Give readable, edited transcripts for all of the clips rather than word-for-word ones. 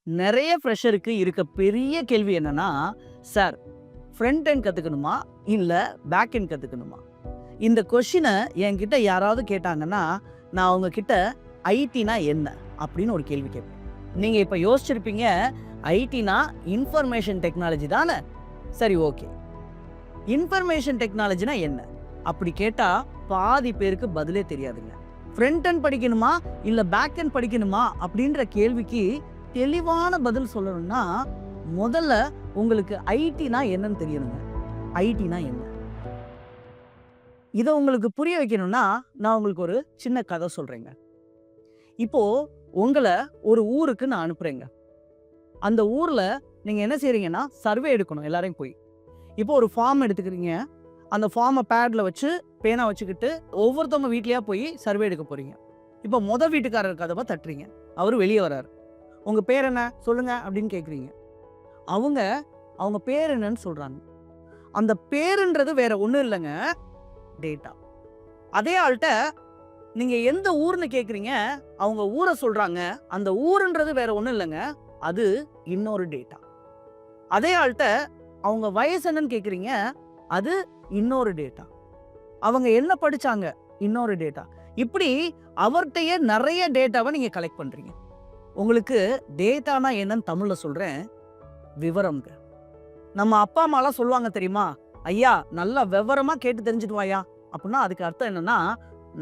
நிறைய ஃப்ரெஷருக்கு இருக்க பெரிய கேள்வி என்னன்னா, சார் ஃப்ரண்ட் எண்ட் கத்துக்கணுமா? இல்ல பேக் எண்ட் கத்துக்கணுமா? இந்த கொஸ்டின என்கிட்ட யாராவது கேட்டாங்கன்னா, நான் அவங்க கிட்ட ஐடினா என்ன? அப்படின்னு ஒரு கேள்வி கேட்பேன். நீங்க இப்ப யோசிச்சிருப்பீங்க, ஐடினா இன்ஃபர்மேஷன் டெக்னாலஜி தானே? சரி, ஓகே. இன்ஃபர்மேஷன் டெக்னாலஜினா என்ன? அப்படி கேட்டா பாதி பேருக்கு பதிலே தெரியாதுங்க. ஃப்ரண்ட் எண்ட் படிக்கணுமா? இல்ல பேக் எண்ட் படிக்கணுமா? அப்படின்ற கேள்விக்கு தெளிவான பதில் சொல்லணும்னா, முதல்ல உங்களுக்கு ஐடினா என்னன்னு தெரியணுங்க. ஐடினா என்ன? இத உங்களுக்கு புரிய வைக்கணும்னா, நான் உங்களுக்கு ஒரு சின்ன கதை சொல்றேங்க. இப்போ உங்கள ஒரு ஊருக்கு நான் அனுப்புறேங்க. அந்த ஊர்ல நீங்க என்ன செய்றீங்கன்னா, சர்வே எடுக்கணும் எல்லாரையும் போய். இப்போ ஒரு ஃபார்ம் எடுத்துக்கிறீங்க. அந்த ஃபார்ம பேட்ல வச்சு, பேனா வச்சுக்கிட்டு ஒவ்வொருத்தவங்க வீட்லயா போய் சர்வே எடுக்க போறீங்க. இப்போ வீட்டுக்காரர் கதவ தட்டுறீங்க. அவரு வெளிய வராரு. "உங்க பேர் என்ன? சொல்லுங்க" அப்படின்னு கேட்குறீங்க. அவங்க அவங்க பேர் என்னன்னு சொல்றாங்க. அந்த பேருன்றது வேற ஒண்ணும் இல்லங்க, டேட்டா. அதே ஆள்ட்ட நீங்க எந்த ஊர்ன்னு கேட்குறீங்க, அவங்க ஊர சொல்றாங்க. அந்த ஊருன்றது வேற ஒண்ணும் இல்லங்க, அது இன்னொரு டேட்டா. அதே ஆள்ட்ட அவங்க வயசு என்னன்னு கேட்குறீங்க, அது இன்னொரு டேட்டா. அவங்க என்ன படிச்சாங்க, இன்னொரு டேட்டா. இப்படி அவர்ட்டயே நிறைய டேட்டாவ நீங்க கலெக்ட் பண்றீங்க. உங்களுக்கு டேட்டானா என்னன்னு தமிழ்ல சொல்றேன், விவரம்ங்க. நம்ம அப்பா அம்மாலாம் சொல்லுவாங்க தெரியுமா, ஐயா நல்லா விவரமா கேட்டு தெரிஞ்சுட்டு வாயா அப்படின்னா, அதுக்கு அர்த்தம் என்னன்னா,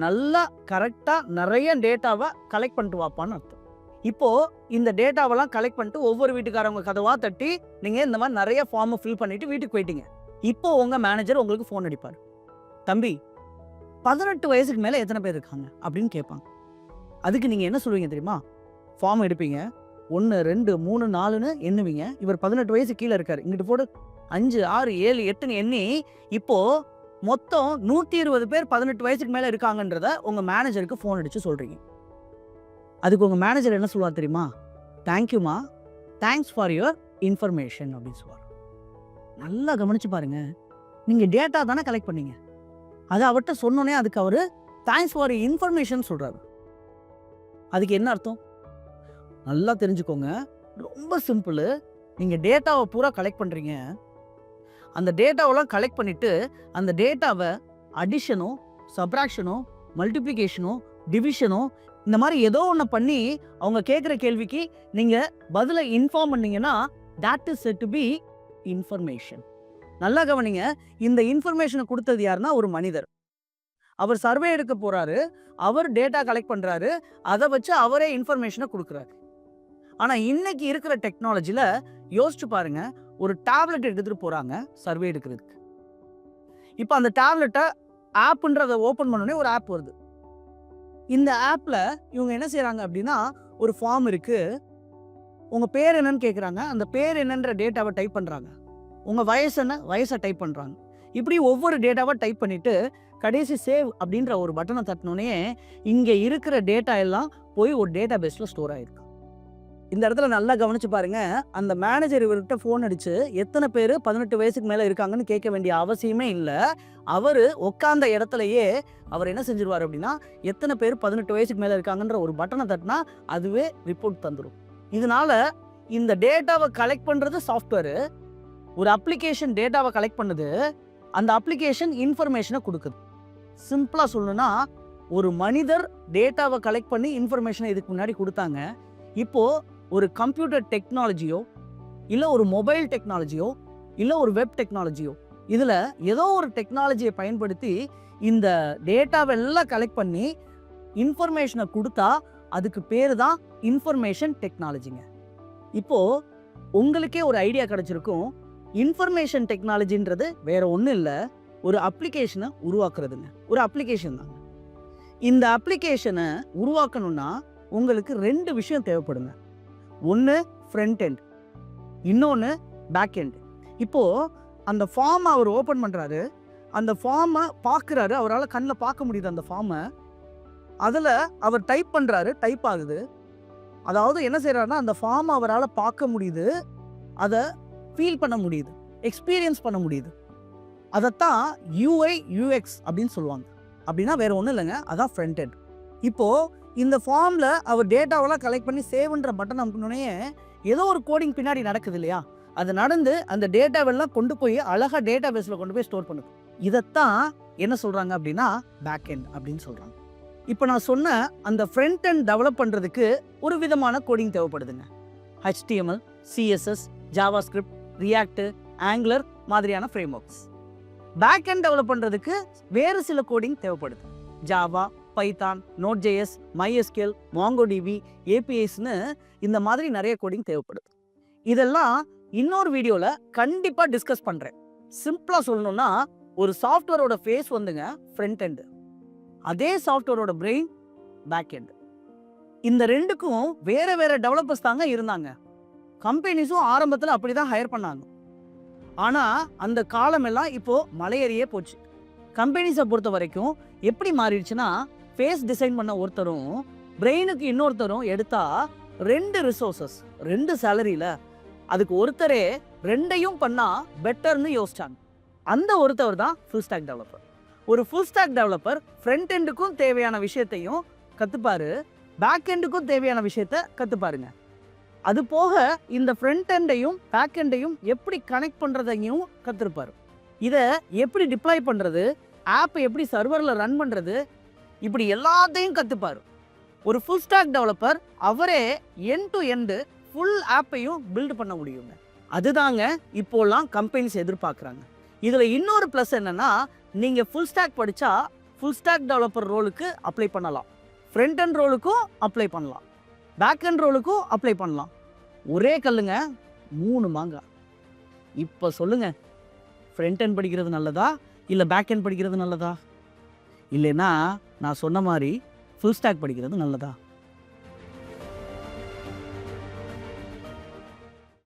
நல்லா கரெக்டா நிறைய டேட்டாவை கலெக்ட் பண்ணிட்டு வாப்பான்னு அர்த்தம். இப்போ இந்த டேட்டாவெல்லாம் கலெக்ட் பண்ணிட்டு ஒவ்வொரு வீட்டுக்காரவங்க கதவா தட்டி நீங்க இந்த மாதிரி நிறைய ஃபார்மை ஃபில் பண்ணிட்டு வீட்டுக்கு போயிட்டீங்க. இப்போ உங்க மேனேஜர் உங்களுக்கு ஃபோன் அடிப்பார். தம்பி, 18 வயசுக்கு மேல எத்தனை பேர் இருக்காங்க அப்படின்னு கேட்பாங்க. அதுக்கு நீங்க என்ன சொல்லுவீங்க தெரியுமா? ஃபார்ம் எடுப்பீங்க. 1 2 3 4ன்னு எண்ணுவீங்க. இவர் 18 வயசு கீழே இருக்காரு. இங்கிட்டு போட்டு 5 6 7 8ன்னு எண்ணி இப்போ மொத்தம் 120 பேர் 18 வயசுக்கு மேல இருக்காங்கன்றத உங்க மேனேஜருக்கு ஃபோன் அடிச்சு சொல்றீங்க. அதுக்கு உங்க மேனேஜர் என்ன சொல்லுவார் தெரியுமா? தேங்க்யூமா, தேங்க்ஸ் ஃபார் யுவர் இன்ஃபர்மேஷன் அப்படின்னு சொல்லுவார். நல்லா கவனிச்சு பாருங்க. நீங்க டேட்டா தானே கலெக்ட் பண்ணீங்க. அதை அவர்கிட்ட சொன்னோன்னே அதுக்கு அவரு தேங்க்ஸ் ஃபார் இன்ஃபர்மேஷன் சொல்றாரு. அதுக்கு என்ன அர்த்தம்? நல்லா தெரிஞ்சுக்கோங்க. ரொம்ப சிம்பிள். நீங்க டேட்டாவை பூரா கலெக்ட் பண்றீங்க. அந்த டேட்டாவெல்லாம் கலெக்ட் பண்ணிட்டு அந்த டேட்டாவை அடிஷனோ, சப்ராக்ஷனோ, மல்டிப்ளிகேஷனோ, டிவிஷனோ இந்த மாதிரி ஏதோ ஒன்று பண்ணி அவங்க கேட்குற கேள்விக்கு நீங்க பதில இன்ஃபார்ம் பண்ணீங்கன்னா, that is said to be information. நல்லா கவனிங்க. இந்த இன்ஃபர்மேஷனை கொடுத்தது யாருன்னா ஒரு மனிதர். அவர் சர்வே எடுக்க போறாரு. அவர் டேட்டா கலெக்ட் பண்றாரு. அதை வச்சு அவரே இன்ஃபர்மேஷனை கொடுக்குறாரு. ஆனா இன்னைக்கு இருக்கிற டெக்னாலஜில யோசிச்சு பாருங்க. ஒரு டேப்லெட் எடுத்துட்டு போறாங்க சர்வே எடுக்கிறதுக்கு. இப்போ அந்த டேப்லெட்டை ஆப்ன்றதை ஓப்பன் பண்ணோடனே ஒரு ஆப் வருது. இந்த ஆப்ல இவங்க என்ன செய்றாங்க அப்படின்னா, ஒரு ஃபார்ம் இருக்கு. உங்க பேர் என்னன்னு கேட்குறாங்க. அந்த பேர் என்னன்ற டேட்டாவை டைப் பண்றாங்க. உங்க வயசு என்ன, வயசை டைப் பண்றாங்க. இப்படி ஒவ்வொரு டேட்டாவை டைப் பண்ணிட்டு கடைசி சேவ் அப்படின்ற ஒரு பட்டனை தட்டினோடனே இங்க இருக்கிற டேட்டா எல்லாம் போய் ஒரு டேட்டா பேஸ்ல ஸ்டோர் ஆயிருக்கு. இந்த இடத்துல நல்லா கவனிச்சு பாருங்க. அந்த மேனேஜர் இவர்கிட்ட ஃபோன் அடிச்சு எத்தனை பேர் 18 வயசுக்கு மேல இருக்காங்கன்னு கேட்க வேண்டிய அவசியமே இல்லை. அவரு உட்கார்ந்த இடத்துலயே அவர் என்ன செஞ்சிருவார் அப்படின்னா, எத்தனை பேர் 18 வயசுக்கு மேல இருக்காங்கன்ற ஒரு பட்டனை தட்டினா அதுவே ரிப்போர்ட் தந்துடும். இதனால இந்த டேட்டாவை கலெக்ட் பண்றது சாஃப்ட்வேர். ஒரு அப்ளிகேஷன் டேட்டாவை கலெக்ட் பண்ணுது. அந்த அப்ளிகேஷன் இன்ஃபர்மேஷனை கொடுக்குது. சிம்பிளா சொல்லணும்னா, ஒரு மனிதர் டேட்டாவை கலெக்ட் பண்ணி இன்ஃபர்மேஷனை இதுக்கு முன்னாடி கொடுத்தாங்க. இப்போ ஒரு கம்ப்யூட்டர் டெக்னாலஜியோ, இல்லை ஒரு மொபைல் டெக்னாலஜியோ, இல்லை ஒரு வெப் டெக்னாலஜியோ, இதில் ஏதோ ஒரு டெக்னாலஜியை பயன்படுத்தி இந்த டேட்டாவெல்லாம் கலெக்ட் பண்ணி இன்ஃபர்மேஷனை கொடுத்தா அதுக்கு பேர் தான் இன்ஃபர்மேஷன் டெக்னாலஜிங்க. இப்போ உங்களுக்கே ஒரு ஐடியா கிடைச்சிருக்கும். இன்ஃபர்மேஷன் டெக்னாலஜின்றது வேற ஒன்றும் இல்லை, ஒரு அப்ளிகேஷனை உருவாக்குறதுங்க. ஒரு அப்ளிகேஷன் தாங்க. இந்த அப்ளிகேஷனை உருவாக்கணும்னா உங்களுக்கு 2 விஷயம் தேவைப்படுங்க. ஒன்று ஃப்ரண்ட் எண்ட், இன்னொன்று பேக் எண்ட். இப்போ அந்த ஃபார்மை அவர் ஓப்பன் பண்ணுறாரு. அந்த ஃபார்மை பார்க்குறாரு. அவரால் கண்ணில் பார்க்க முடியுது அந்த ஃபார்மை. அதில் அவர் டைப் பண்ணுறாரு. டைப் ஆகுது. அதாவது என்ன செய்கிறாருன்னா, அந்த ஃபார்மை அவரால் பார்க்க முடியுது, அதை ஃபீல் பண்ண முடியுது, எக்ஸ்பீரியன்ஸ் பண்ண முடியுது. அதைத்தான் யூஐ யூஎக்ஸ் அப்படின்னு சொல்லுவாங்க. அப்படின்னா வேற ஒன்றும் இல்லைங்க, அதான் ஃப்ரண்ட் எண்ட். இப்போ இந்த ஃபார்ம்ல அவர் டேட்டாவெல்லாம் கலெக்ட் பண்ணி சேவ்ன்ற பட்டன் அமுக்கினோடனே ஏதோ ஒரு கோடிங் பின்னாடி நடக்குது இல்லையா? அது நடந்து அந்த டேட்டாவெல்லாம் கொண்டு போய் அழகா டேட்டா பேஸில் கொண்டு போய் ஸ்டோர் பண்ணுது. இதைத்தான் என்ன சொல்கிறாங்க அப்படின்னா பேக் எண்ட் அப்படின்னு சொல்கிறாங்க. இப்போ நான் சொன்ன அந்த ஃப்ரண்ட் எண்ட் டெவலப் பண்ணுறதுக்கு ஒரு விதமான கோடிங் தேவைப்படுதுங்க. HTML, CSS, JavaScript, React, Angular மாதிரியான frameworks. Back end develop பண்ணுறதுக்கு வேறு சில கோடிங் தேவைப்படுது. Java, Python, Node.js, MySQL, MongoDB, APIsன்னு இந்த மாதிரி நிறைய கோடிங் தேவைப்படுது. இதெல்லாம் இன்னொரு வீடியோவில் கண்டிப்பாக டிஸ்கஸ் பண்ணுறேன். சிம்பிளாக சொல்லணும்னா ஒரு சாஃப்ட்வேரோட ஃபேஸ் வந்துங்க ஃப்ரண்ட் எண்டு, அதே சாஃப்ட்வேரோட பிரெயின் பேக் எண்டு. இந்த ரெண்டுக்கும் வேறு வேறு டெவலப்பர்ஸ் தாங்க இருந்தாங்க. கம்பெனிஸும் ஆரம்பத்தில் அப்படி தான் ஹையர் பண்ணாங்க. ஆனால் அந்த காலமெல்லாம் இப்போது மலையேறியே போச்சு. கம்பெனிஸை பொறுத்த வரைக்கும் எப்படி மாறிடுச்சுன்னா, ஃபேஸ் டிசைன் பண்ண ஒருத்தரும் பிரெயினுக்கு இன்னொருத்தரும் எடுத்தா 2 ரிசோர்ஸஸ் 2 சேலரியில் அதுக்கு ஒருத்தரே 2யும் பண்ணால் பெட்டர்னு யோசிச்சாங்க. அந்த ஒருத்தவர் தான் ஃபுல் ஸ்டாக் டெவலப்பர். ஒரு ஃபுல் ஸ்டாக் டெவலப்பர் ஃப்ரண்ட் எண்டுக்கும் தேவையான விஷயத்தையும் கற்றுப்பாரு, பேக் எண்டுக்கும் தேவையான விஷயத்த கற்றுப்பாருங்க. அது போக இந்த ஃப்ரண்ட் எண்டையும் பேக் எண்டையும் எப்படி கனெக்ட் பண்ணுறதையும் கற்றுருப்பார். இதை எப்படி டிப்ளாய் பண்ணுறது, ஆப்பை எப்படி சர்வரில் ரன் பண்ணுறது, இப்படி எல்லாத்தையும் கற்றுப்பார். ஒரு ஃபுல் ஸ்டாக் டெவலப்பர் அவரே எண்ட் டு எண்டு ஃபுல் ஆப்பையும் பில்டு பண்ண முடியுங்க. அதுதாங்க இப்போலாம் கம்பெனிஸ் எதிர்பார்க்குறாங்க. இதில் இன்னொரு ப்ளஸ் என்னென்னா, நீங்கள் ஃபுல் ஸ்டாக் படித்தா ஃபுல் ஸ்டாக் டெவலப்பர் ரோலுக்கு அப்ளை பண்ணலாம், ஃப்ரண்ட் எண்ட் ரோலுக்கும் அப்ளை பண்ணலாம், பேக் எண்ட் ரோலுக்கும் அப்ளை பண்ணலாம். ஒரே கல்லுங்க 3 மாங்காய். இப்போ சொல்லுங்கள், ஃப்ரண்ட் எண்ட் படிக்கிறது நல்லதா இல்லை பேக் எண்ட் படிக்கிறது நல்லதா? இல்லைன்னா நான் சொன்ன மாதிரி ஃபுல் ஸ்டாக் படிக்கிறது நல்லதா?